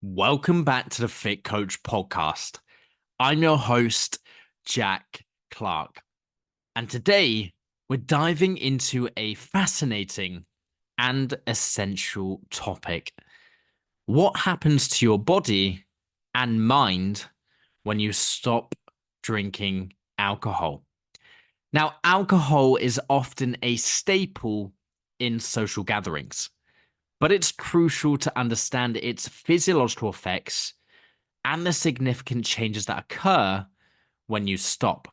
Welcome back to the Fit Coach podcast. I'm your host, Jack Clark. And today we're diving into a fascinating and essential topic. What happens to your body and mind when you stop drinking alcohol? Now, alcohol is often a staple in social gatherings, but it's crucial to understand its physiological effects and the significant changes that occur when you stop.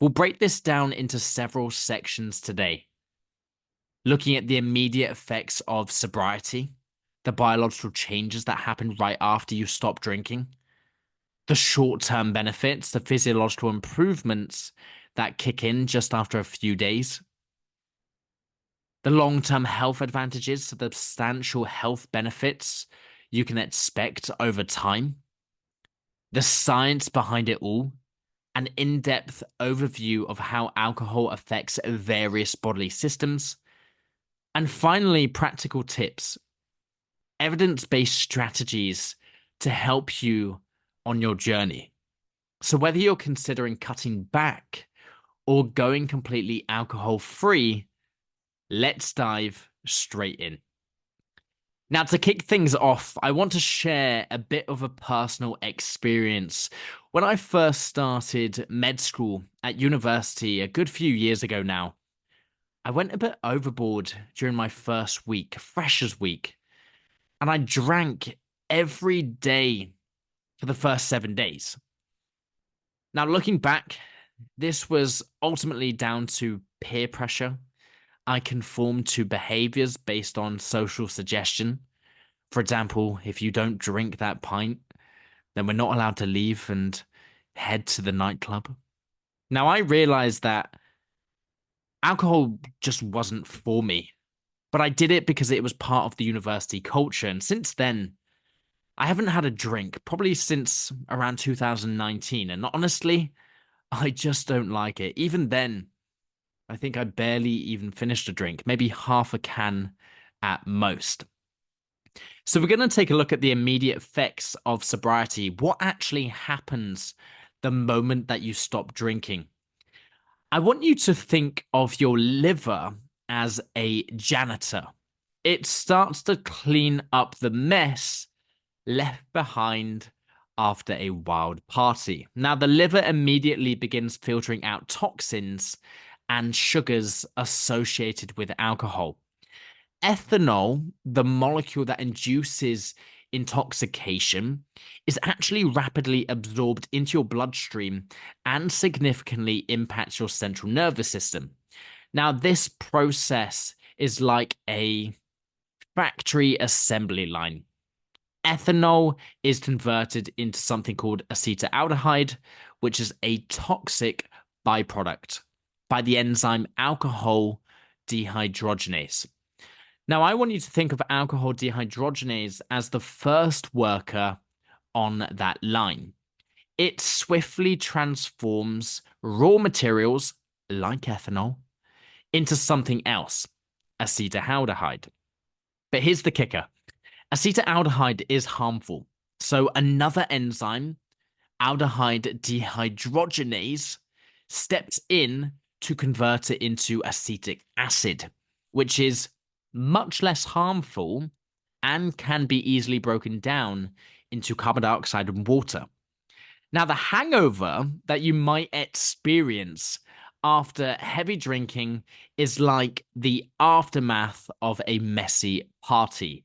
We'll break this down into several sections today, looking at the immediate effects of sobriety, the biological changes that happen right after you stop drinking, the short-term benefits, the physiological improvements that kick in just after a few days, the long-term health advantages, the substantial health benefits you can expect over time, the science behind it all, an in-depth overview of how alcohol affects various bodily systems, and finally, practical tips, evidence-based strategies to help you on your journey. So whether you're considering cutting back or going completely alcohol-free, let's dive straight in. Now, to kick things off, I want to share a bit of a personal experience. When I first started med school at university a good few years ago now, I went a bit overboard during my first week, freshers week, and I drank every day for the first 7 days. Now, looking back, this was ultimately down to peer pressure. I conformed to behaviors based on social suggestion. For example, if you don't drink that pint, then we're not allowed to leave and head to the nightclub. Now, I realized that alcohol just wasn't for me, but I did it because it was part of the university culture. And since then, I haven't had a drink probably since around 2019. And honestly, I just don't like it. Even then, I think I barely even finished a drink, maybe half a can at most. So we're going to take a look at the immediate effects of sobriety. What actually happens the moment that you stop drinking? I want you to think of your liver as a janitor. It starts to clean up the mess left behind after a wild party. Now, the liver immediately begins filtering out toxins and sugars associated with alcohol. Ethanol, the molecule that induces intoxication, is actually rapidly absorbed into your bloodstream and significantly impacts your central nervous system. Now, this process is like a factory assembly line. Ethanol is converted into something called acetaldehyde, which is a toxic byproduct by the enzyme alcohol dehydrogenase. Now, I want you to think of alcohol dehydrogenase as the first worker on that line. It swiftly transforms raw materials, like ethanol, into something else, acetaldehyde. But here's the kicker. Acetaldehyde is harmful. So another enzyme, aldehyde dehydrogenase, steps in to convert it into acetic acid, which is much less harmful and can be easily broken down into carbon dioxide and water. Now, the hangover that you might experience after heavy drinking is like the aftermath of a messy party.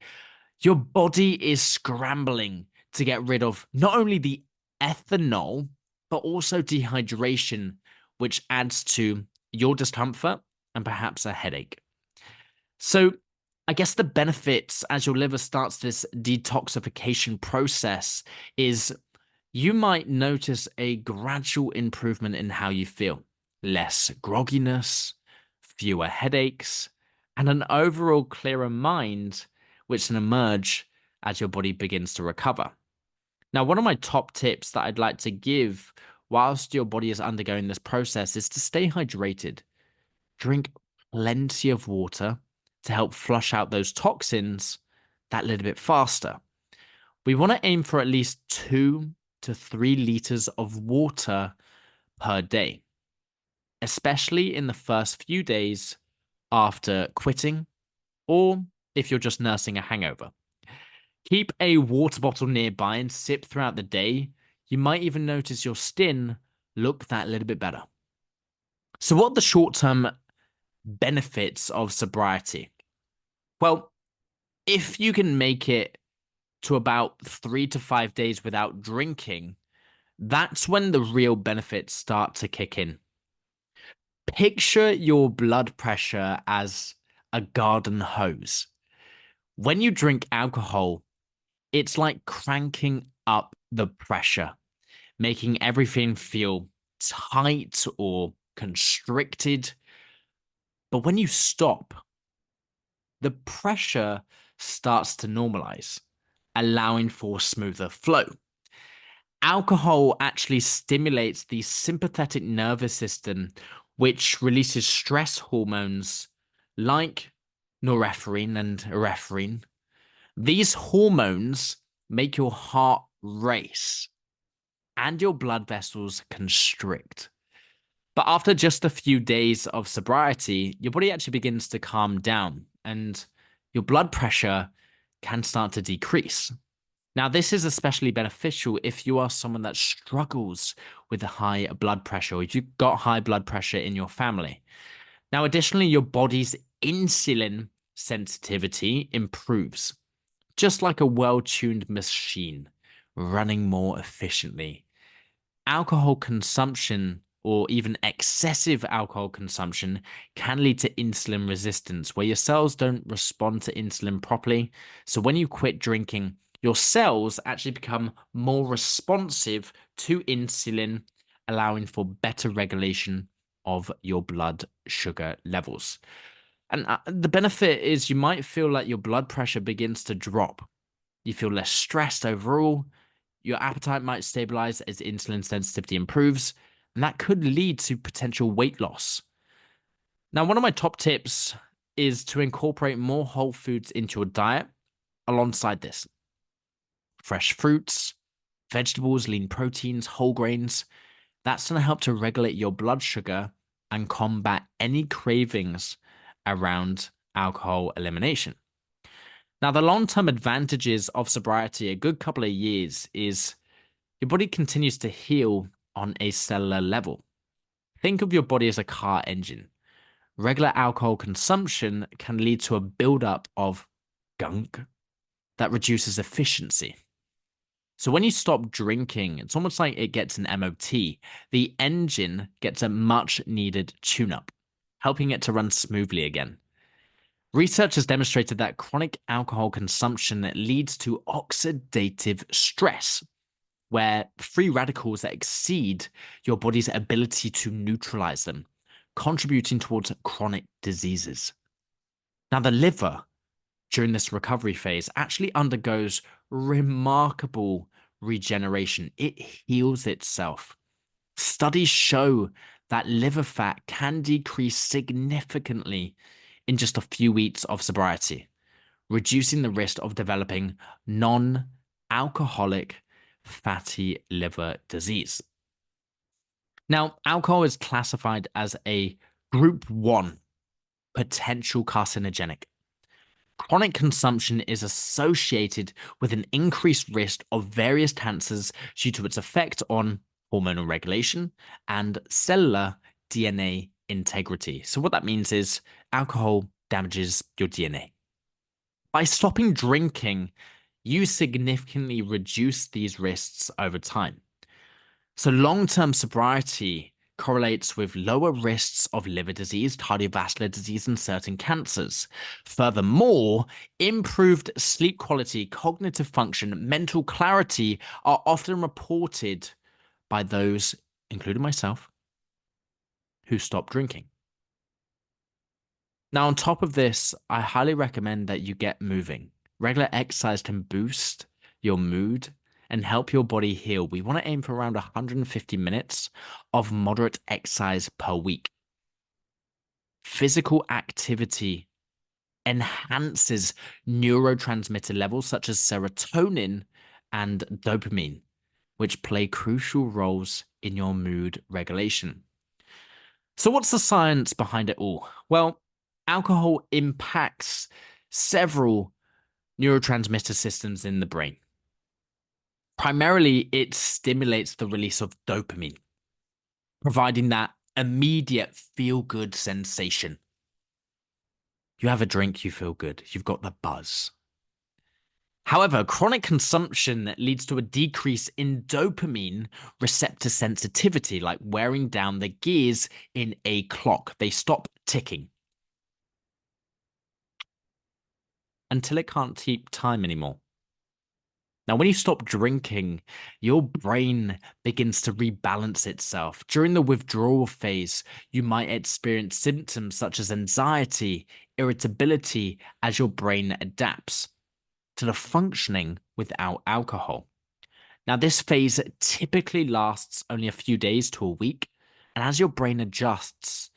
Your body is scrambling to get rid of not only the ethanol, but also dehydration, which adds to your discomfort and perhaps a headache. So I guess the benefits as your liver starts this detoxification process is you might notice a gradual improvement in how you feel. Less grogginess, fewer headaches, and an overall clearer mind, which can emerge as your body begins to recover. Now, one of my top tips that I'd like to give whilst your body is undergoing this process is to stay hydrated. Drink plenty of water to help flush out those toxins that little bit faster. We want to aim for at least 2 to 3 liters of water per day, especially in the first few days after quitting or if you're just nursing a hangover. Keep a water bottle nearby and sip throughout the day. You might even notice your skin look that little bit better. So, what are the short term benefits of sobriety? Well, if you can make it to about 3 to 5 days without drinking, that's when the real benefits start to kick in. Picture your blood pressure as a garden hose. When you drink alcohol, it's like cranking up the pressure, making everything feel tight or constricted. But when you stop, the pressure starts to normalize, allowing for smoother flow. Alcohol actually stimulates the sympathetic nervous system, which releases stress hormones like norepinephrine and epinephrine. These hormones make your heart race and your blood vessels constrict. But after just a few days of sobriety, your body actually begins to calm down and your blood pressure can start to decrease. Now, this is especially beneficial if you are someone that struggles with a high blood pressure or if you've got high blood pressure in your family. Now, additionally, your body's insulin sensitivity improves, just like a well-tuned machine running more efficiently. Alcohol consumption or even excessive alcohol consumption can lead to insulin resistance, where your cells don't respond to insulin properly. So when you quit drinking, your cells actually become more responsive to insulin, allowing for better regulation of your blood sugar levels. And the benefit is you might feel like your blood pressure begins to drop. You feel less stressed overall. Your appetite might stabilize as insulin sensitivity improves, and that could lead to potential weight loss. Now, one of my top tips is to incorporate more whole foods into your diet alongside this. Fresh fruits, vegetables, lean proteins, whole grains. That's going to help to regulate your blood sugar and combat any cravings around alcohol elimination. Now, the long-term advantages of sobriety, a good couple of years, is your body continues to heal on a cellular level. Think of your body as a car engine. Regular alcohol consumption can lead to a buildup of gunk that reduces efficiency. So when you stop drinking, it's almost like it gets an MOT. The engine gets a much needed tune-up, helping it to run smoothly again. Research has demonstrated that chronic alcohol consumption leads to oxidative stress, where free radicals that exceed your body's ability to neutralize them, contributing towards chronic diseases. Now, the liver during this recovery phase actually undergoes remarkable regeneration. It heals itself. Studies show that liver fat can decrease significantly in just a few weeks of sobriety, reducing the risk of developing non-alcoholic fatty liver disease. Now, alcohol is classified as a group 1 potential carcinogenic. Chronic consumption is associated with an increased risk of various cancers due to its effect on hormonal regulation and cellular DNA integrity. So what that means is alcohol damages your DNA. By stopping drinking, you significantly reduce these risks over time. So long-term sobriety correlates with lower risks of liver disease, cardiovascular disease, and certain cancers. Furthermore, improved sleep quality, cognitive function, mental clarity are often reported by those, including myself, who stop drinking. Now, on top of this, I highly recommend that you get moving. Regular exercise can boost your mood and help your body heal. We want to aim for around 150 minutes of moderate exercise per week. physical activity enhances neurotransmitter levels such as serotonin and dopamine, which play crucial roles in your mood regulation. So, what's the science behind it all? Well, alcohol impacts several neurotransmitter systems in the brain. Primarily, it stimulates the release of dopamine, providing that immediate feel good sensation. You have a drink, you feel good, you've got the buzz. However, chronic consumption leads to a decrease in dopamine receptor sensitivity, like wearing down the gears in a clock. They stop ticking until it can't keep time anymore. Now, when you stop drinking, your brain begins to rebalance itself. During the withdrawal phase, you might experience symptoms such as anxiety, irritability, as your brain adapts to the functioning without alcohol. Now, this phase typically lasts only a few days to a week, and as your brain adjusts,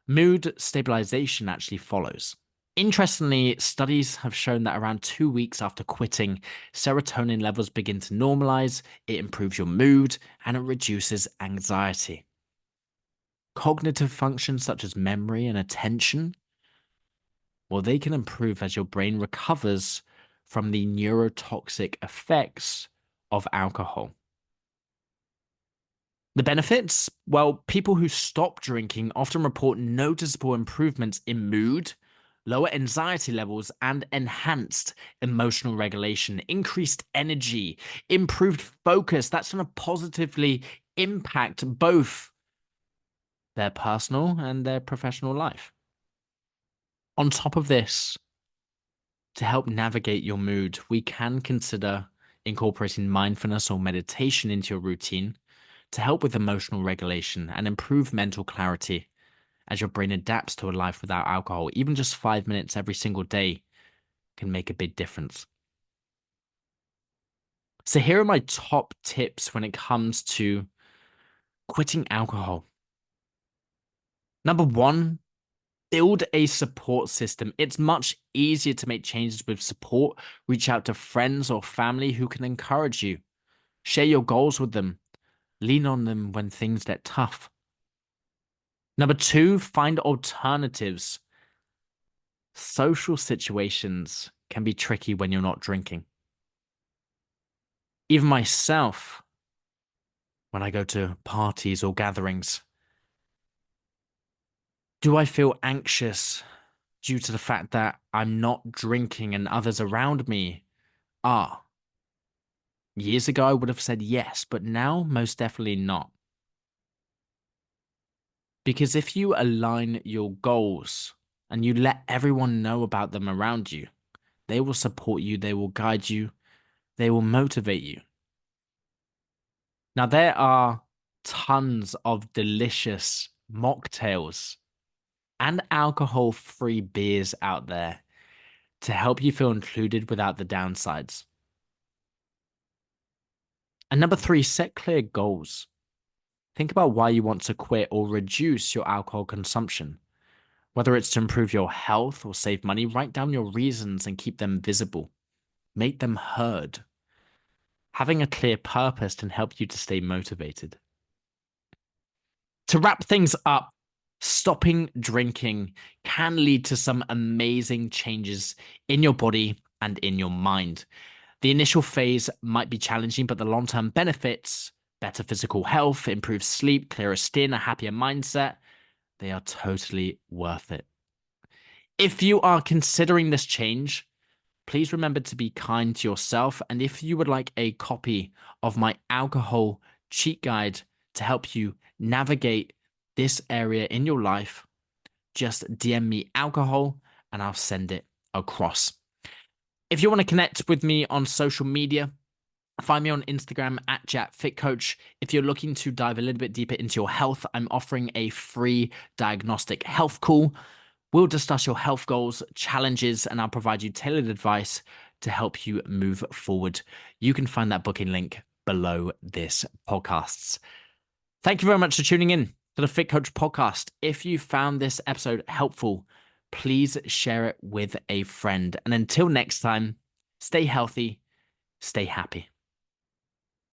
mood stabilization actually follows. Interestingly, studies have shown that around 2 weeks after quitting, serotonin levels begin to normalize, it improves your mood, and it reduces anxiety. Cognitive functions such as memory and attention, well, they can improve as your brain recovers from the neurotoxic effects of alcohol. The benefits? Well, people who stop drinking often report noticeable improvements in mood, lower anxiety levels, and enhanced emotional regulation, increased energy, improved focus. That's going to positively impact both their personal and their professional life. On top of this, to help navigate your mood, we can consider incorporating mindfulness or meditation into your routine to help with emotional regulation and improve mental clarity as your brain adapts to a life without alcohol. Even just 5 minutes every single day can make a big difference. So here are my top tips when it comes to quitting alcohol. Number one, build a support system. It's much easier to make changes with support. Reach out to friends or family who can encourage you. Share your goals with them. Lean on them when things get tough. Number two, find alternatives. Social situations can be tricky when you're not drinking. Even myself, when I go to parties or gatherings, do I feel anxious due to the fact that I'm not drinking and others around me are? Years ago, I would have said yes, but now, most definitely not. Because if you align your goals and you let everyone know about them around you, they will support you, they will guide you, they will motivate you. Now, there are tons of delicious mocktails and alcohol-free beers out there to help you feel included without the downsides. And number three, set clear goals. Think about why you want to quit or reduce your alcohol consumption. Whether it's to improve your health or save money, write down your reasons and keep them visible. Make them heard. Having a clear purpose can help you to stay motivated. To wrap things up, stopping drinking can lead to some amazing changes in your body and in your mind. The initial phase might be challenging, but the long-term benefits, better physical health, improved sleep, clearer skin, a happier mindset, they are totally worth it. If you are considering this change, please remember to be kind to yourself. And if you would like a copy of my alcohol cheat guide to help you navigate this area in your life, just DM me alcohol and I'll send it across. If you want to connect with me on social media, find me on Instagram at JackFitCoach. If you're looking to dive a little bit deeper into your health, I'm offering a free diagnostic health call. We'll discuss your health goals, challenges, and I'll provide you tailored advice to help you move forward. You can find that booking link below this podcast. Thank you very much for tuning in. to the Fit Coach podcast. If you found this episode helpful, please share it with a friend. And until next time, stay healthy, stay happy.